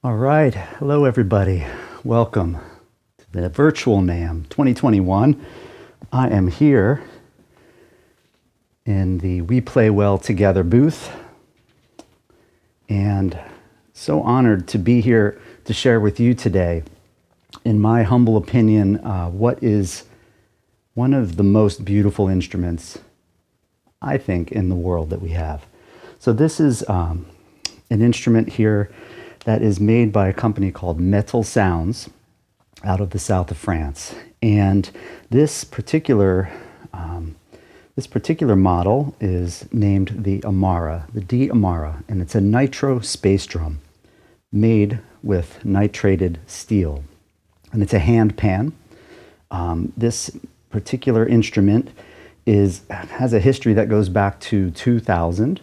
All right. Hello, everybody. Welcome to the virtual NAMM 2021. I am here in the We Play Well Together booth and so honored to be here to share with you today, in my humble opinion, what is one of the most beautiful instruments, I think, in the world that we have. So this is an instrument here that is made by a company called Metal Sounds out of the south of France. And this particular model is named the Amara, the D Amara, and it's a Nitro space drum made with nitrated steel. And it's a handpan. This particular instrument has a history that goes back to 2000,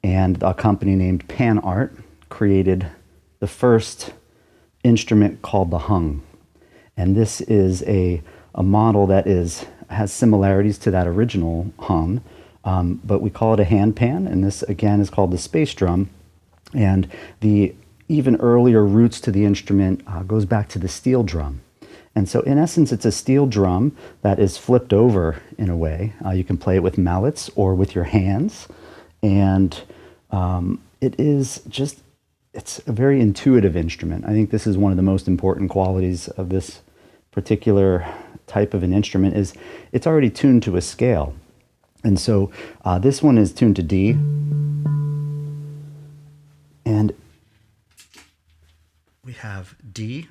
and a company named Pan Art created the first instrument called the hung. And this is a model that has similarities to that original hung, but we call it a handpan, and this again is called the space drum. And the even earlier roots to the instrument goes back to the steel drum. And so in essence, it's a steel drum that is flipped over in a way. You can play it with mallets or with your hands. And it's a very intuitive instrument. I think this is one of the most important qualities of this particular type of an instrument is it's already tuned to a scale. And so this one is tuned to D. And we have D,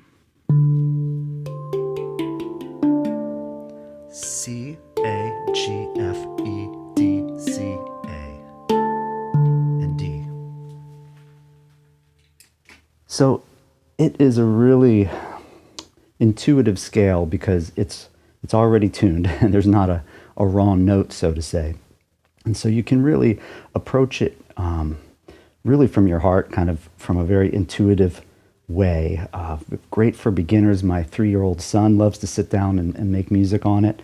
C, A, G, F, E, D, C, A, and D. So it is a really intuitive scale because it's already tuned and there's not a wrong note, so to say. And so you can really approach it really from your heart, kind of from a very intuitive way. Great for beginners. My 3-year-old son loves to sit down and make music on it.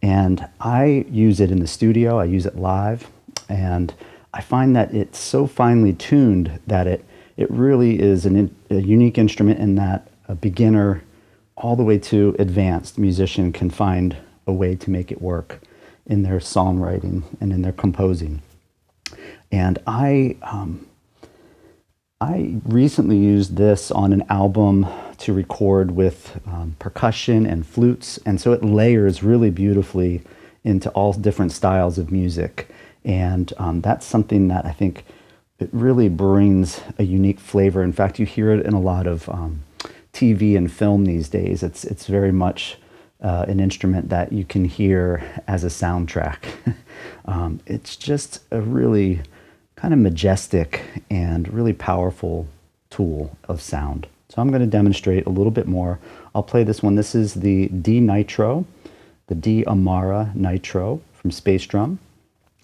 And I use it in the studio. I use it live. And I find that it's so finely tuned that it really is a unique instrument in that a beginner all the way to advanced musician can find a way to make it work in their songwriting and in their composing. And I recently used this on an album to record with percussion and flutes, and so it layers really beautifully into all different styles of music. And that's something that I think it really brings a unique flavor. In fact, you hear it in a lot of TV and film these days. It's very much an instrument that you can hear as a soundtrack. It's just a really kind of majestic and really powerful tool of sound. So I'm going to demonstrate a little bit more. I'll play this one. This is the D Nitro, the D Amara Nitro from Space Drum.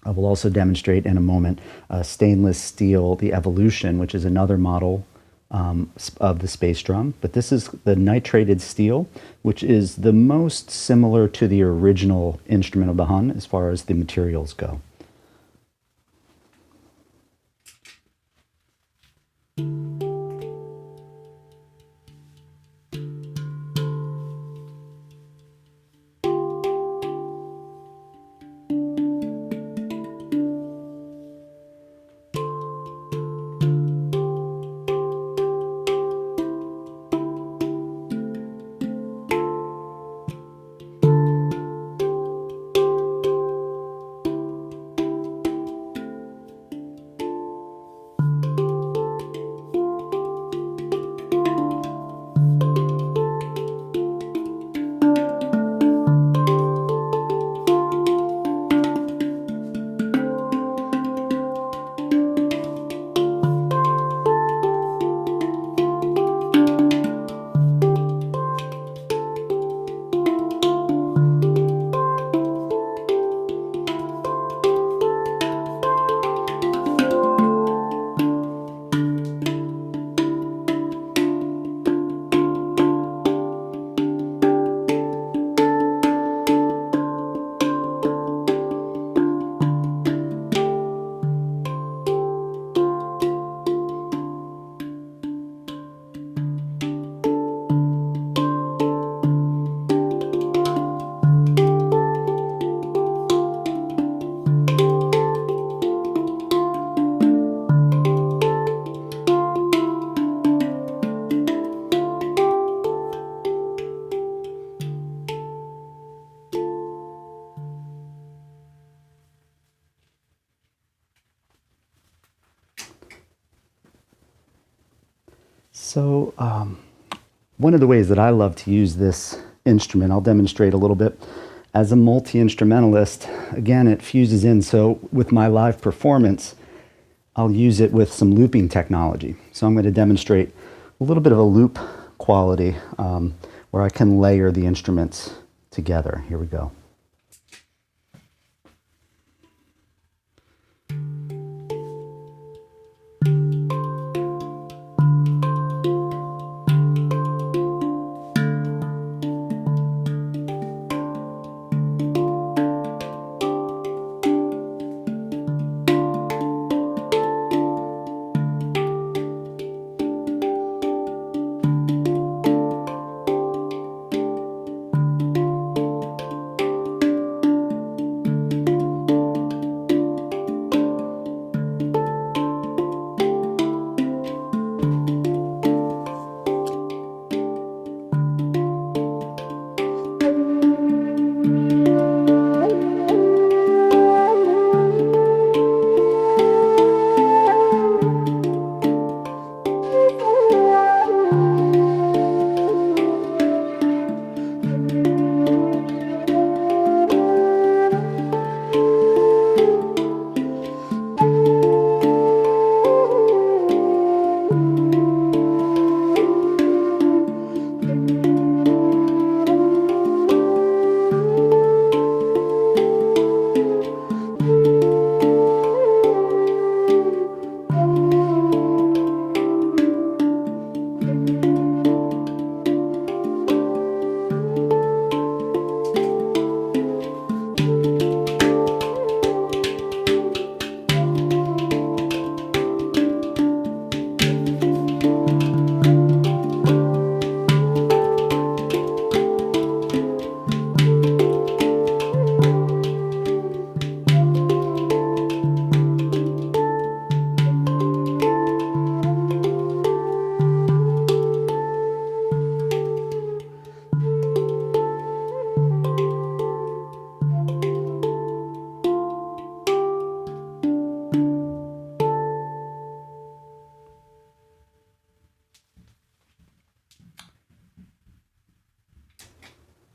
I will also demonstrate in a moment stainless steel, the Evolution, which is another model of the space drum. But this is the nitrated steel, which is the most similar to the original instrument of the Hun as far as the materials go. So one of the ways that I love to use this instrument, I'll demonstrate a little bit. As a multi-instrumentalist, again, it fuses in. So with my live performance, I'll use it with some looping technology. So I'm going to demonstrate a little bit of a loop quality where I can layer the instruments together. Here we go.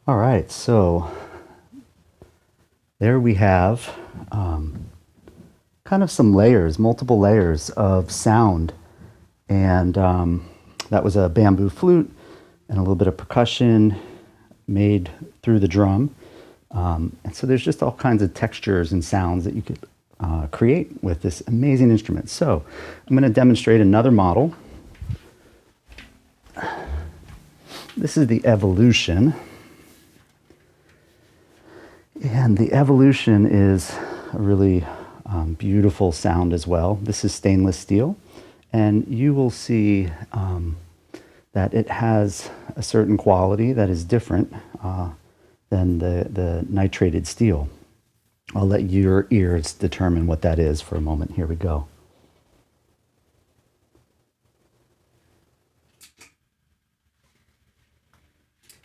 All right, so there we have kind of some layers, multiple layers of sound. And that was a bamboo flute and a little bit of percussion made through the drum. And so there's just all kinds of textures and sounds that you could create with this amazing instrument. So I'm going to demonstrate another model. This is the Evolution. And the Evolution is a really beautiful sound as well. This is stainless steel, and you will see that it has a certain quality that is different than the nitrated steel. I'll let your ears determine what that is for a moment. Here we go.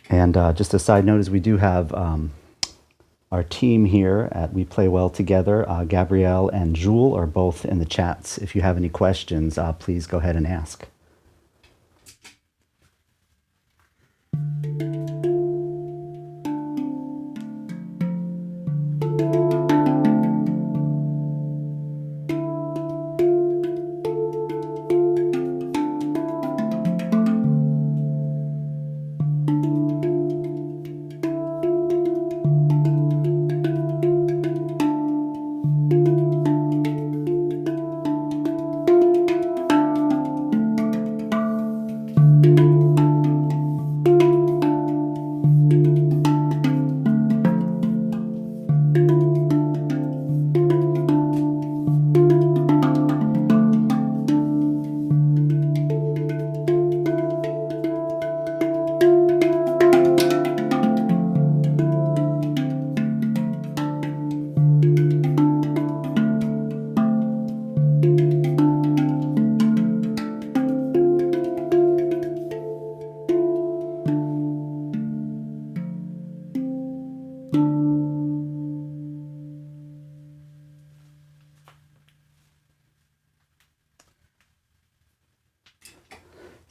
And just a side note is we do have our team here at We Play Well Together. Gabrielle and Jewel are both in the chats. If you have any questions, please go ahead and ask.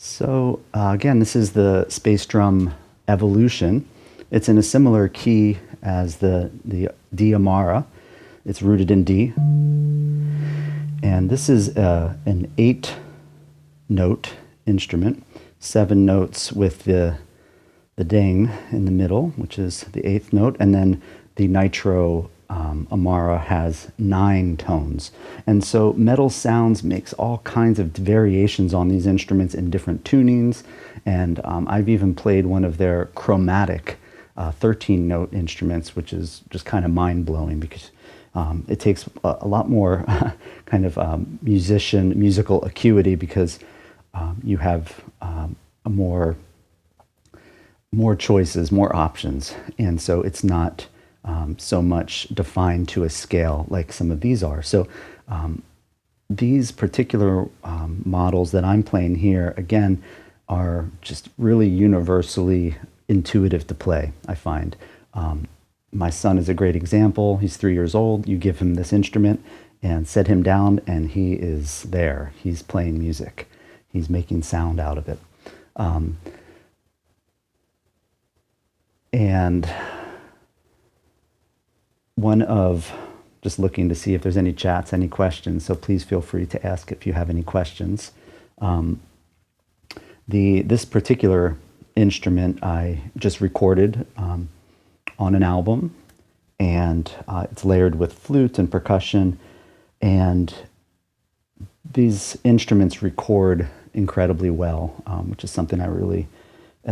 So again, this is the Space Drum Evolution. It's in a similar key as the D Amara. It's rooted in D. And this is an 8-note instrument, 7 notes with the ding in the middle, which is the 8th note, and then the Nitro Amara has 9 tones. And so Metal Sounds makes all kinds of variations on these instruments in different tunings, and I've even played one of their chromatic 13-note instruments, which is just kind of mind-blowing because it takes a lot more kind of musical acuity because you have more choices, more options, and so it's not so much defined to a scale like some of these are. So these particular models that I'm playing here, again, are just really universally intuitive to play, I find. My son is a great example. He's 3 years old. You give him this instrument and set him down, and he is there. He's playing music. He's making sound out of it. And just looking to see if there's any chats, any questions, so please feel free to ask if you have any questions. This particular instrument I just recorded on an album, and it's layered with flute and percussion, and these instruments record incredibly well, which is something I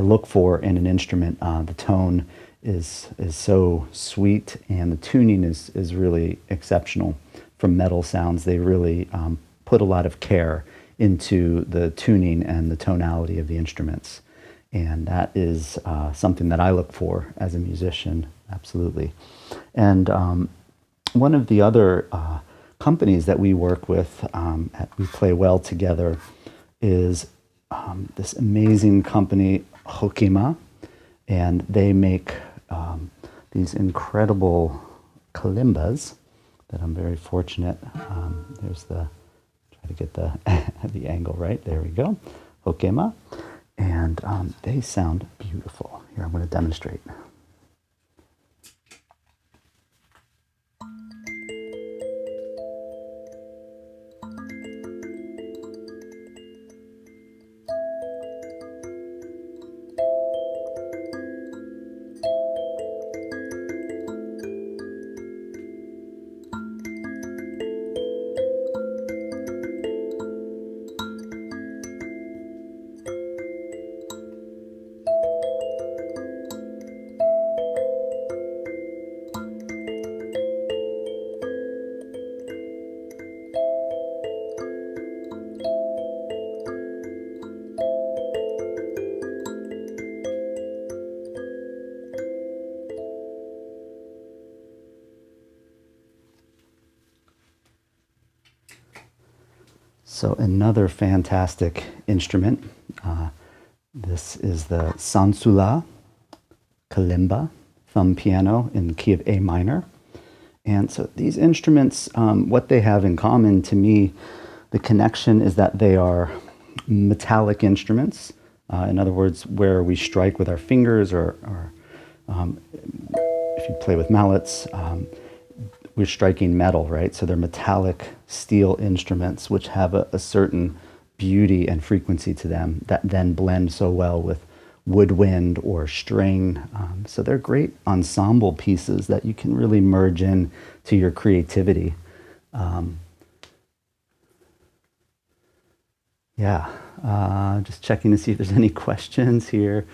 look for in an instrument. The tone is so sweet, and the tuning is really exceptional. From Metal Sounds, they really put a lot of care into the tuning and the tonality of the instruments, and that is something that I look for as a musician, absolutely. And one of the other companies that we work with, we play well together, is this amazing company, Hokema, and they make these incredible kalimbas that I'm very fortunate. Try to get the angle right. There we go. Hokema. And they sound beautiful. Here, I'm going to demonstrate. So another fantastic instrument. This is the Sansula Kalimba thumb piano in the key of A minor. And so these instruments, what they have in common to me, the connection is that they are metallic instruments. In other words, where we strike with our fingers or if you play with mallets, we're striking metal, right? So they're metallic steel instruments which have a certain beauty and frequency to them that then blend so well with woodwind or string. So they're great ensemble pieces that you can really merge in to your creativity. Just checking to see if there's any questions here.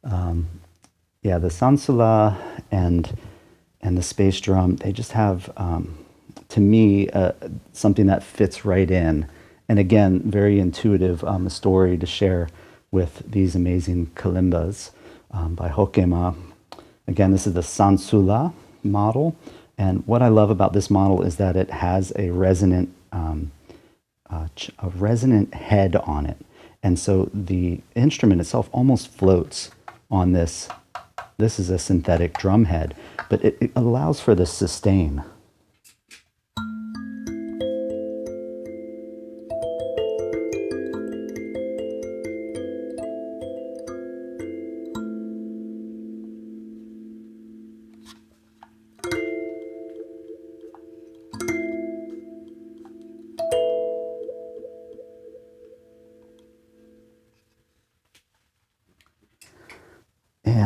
The Sansula and the Space Drum, they just have, to me, something that fits right in. And again, very intuitive, a story to share with these amazing kalimbas by Hokema. Again, this is the Sansula model. And what I love about this model is that it has a resonant head on it. And so the instrument itself almost floats on this. This is a synthetic drum head, but it allows for the sustain.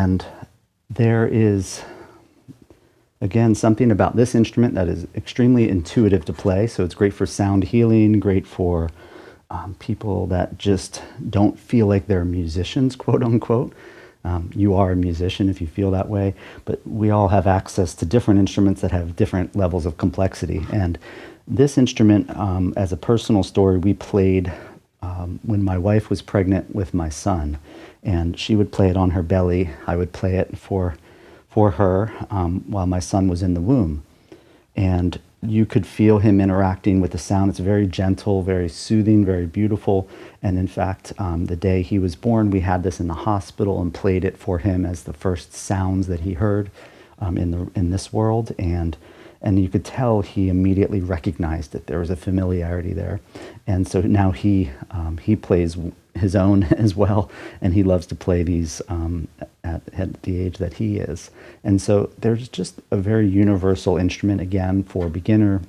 And there is, again, something about this instrument that is extremely intuitive to play. So it's great for sound healing, great for people that just don't feel like they're musicians, quote unquote. You are a musician if you feel that way, but we all have access to different instruments that have different levels of complexity. And this instrument, as a personal story, we played when my wife was pregnant with my son, and she would play it on her belly. I would play it for her while my son was in the womb. And you could feel him interacting with the sound. It's very gentle, very soothing, very beautiful. And in fact, the day he was born, we had this in the hospital and played it for him as the first sounds that he heard in this world. And you could tell he immediately recognized that there was a familiarity there. And so now he plays his own as well, and he loves to play these at the age that he is. And so there's just a very universal instrument, again, for beginner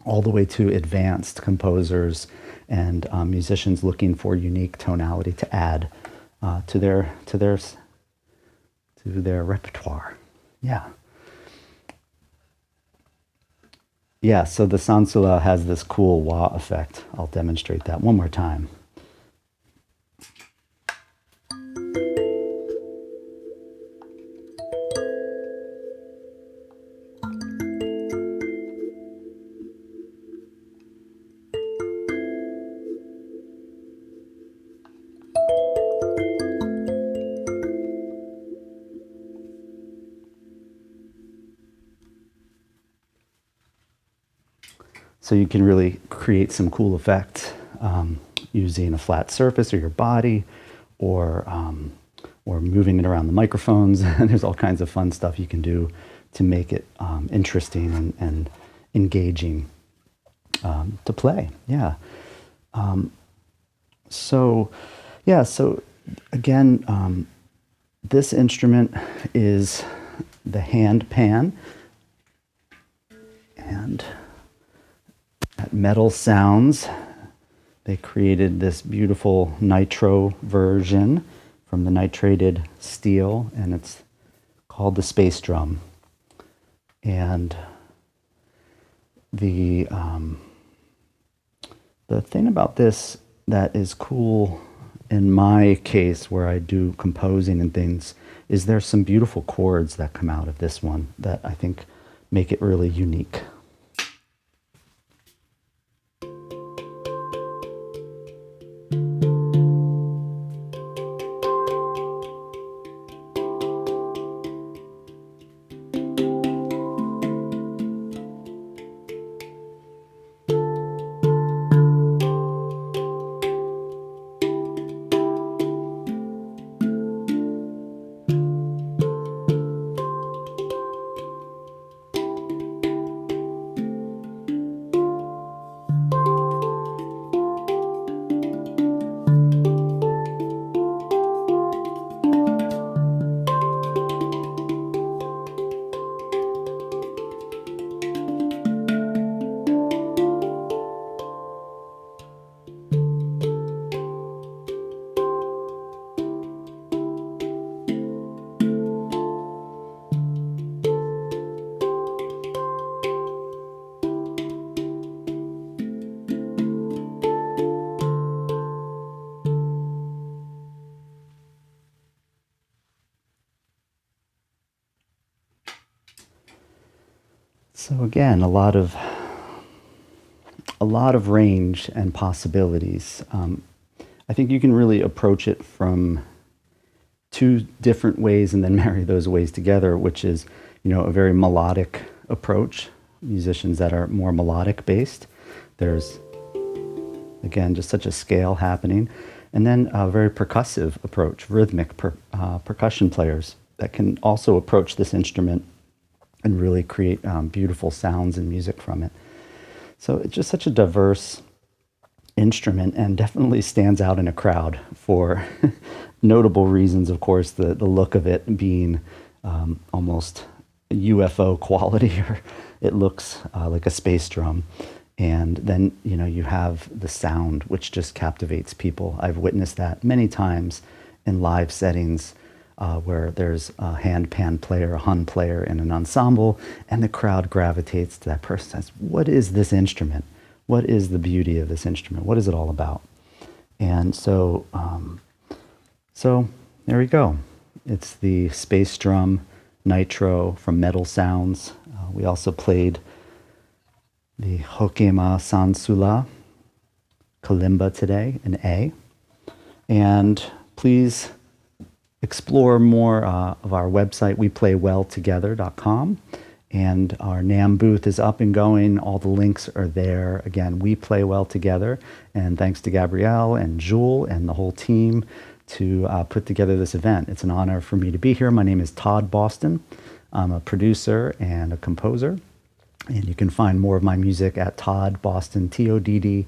all the way to advanced composers and musicians looking for unique tonality to add to their repertoire. Yeah. Yeah, so the Sansula has this cool wah effect. I'll demonstrate that one more time. So you can really create some cool effect using a flat surface or your body, or moving it around the microphones. And there's all kinds of fun stuff you can do to make it interesting and engaging to play. Yeah. So again, this instrument is the handpan, and at Metal Sounds, they created this beautiful nitro version from the nitrated steel, and it's called the Space Drum. And the thing about this that is cool in my case, where I do composing and things, is there's some beautiful chords that come out of this one that I think make it really unique. So again, a lot of range and possibilities. I think you can really approach it from two different ways and then marry those ways together, which is, a very melodic approach. Musicians that are more melodic based. There's, again, just such a scale happening. And then a very percussive approach, rhythmic percussion players that can also approach this instrument and really create beautiful sounds and music from it. So it's just such a diverse instrument, and definitely stands out in a crowd for notable reasons. Of course, the look of it being almost UFO quality, or it looks like a space drum. And then, you have the sound, which just captivates people. I've witnessed that many times in live settings where there's a handpan player, a hun player, and an ensemble, and the crowd gravitates to that person. Says, "What is this instrument? What is the beauty of this instrument? What is it all about?" And so, so there we go. It's the Space Drum Nitro from Metal Sounds. We also played the Hokema Sansula Kalimba today in A. And please explore more of our website, weplaywelltogether.com. And our NAMM booth is up and going. All the links are there. Again, We Play Well Together. And thanks to Gabrielle and Jewel and the whole team to put together this event. It's an honor for me to be here. My name is Todd Boston. I'm a producer and a composer. And you can find more of my music at Todd Boston, Todd,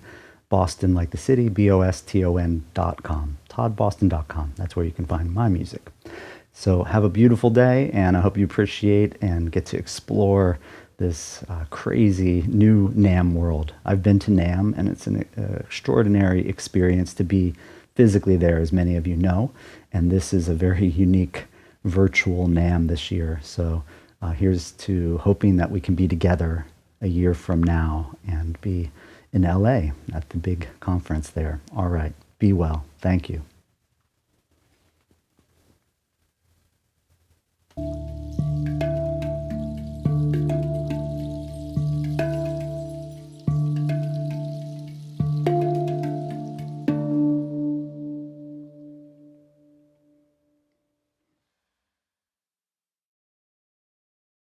Boston like the city, BOSTON.com. ToddBoston.com. That's where you can find my music. So have a beautiful day, and I hope you appreciate and get to explore this crazy new NAMM world. I've been to NAMM, and it's an extraordinary experience to be physically there, as many of you know. And this is a very unique virtual NAMM this year. So here's to hoping that we can be together a year from now and be in LA at the big conference there. All right. Be well. Thank you.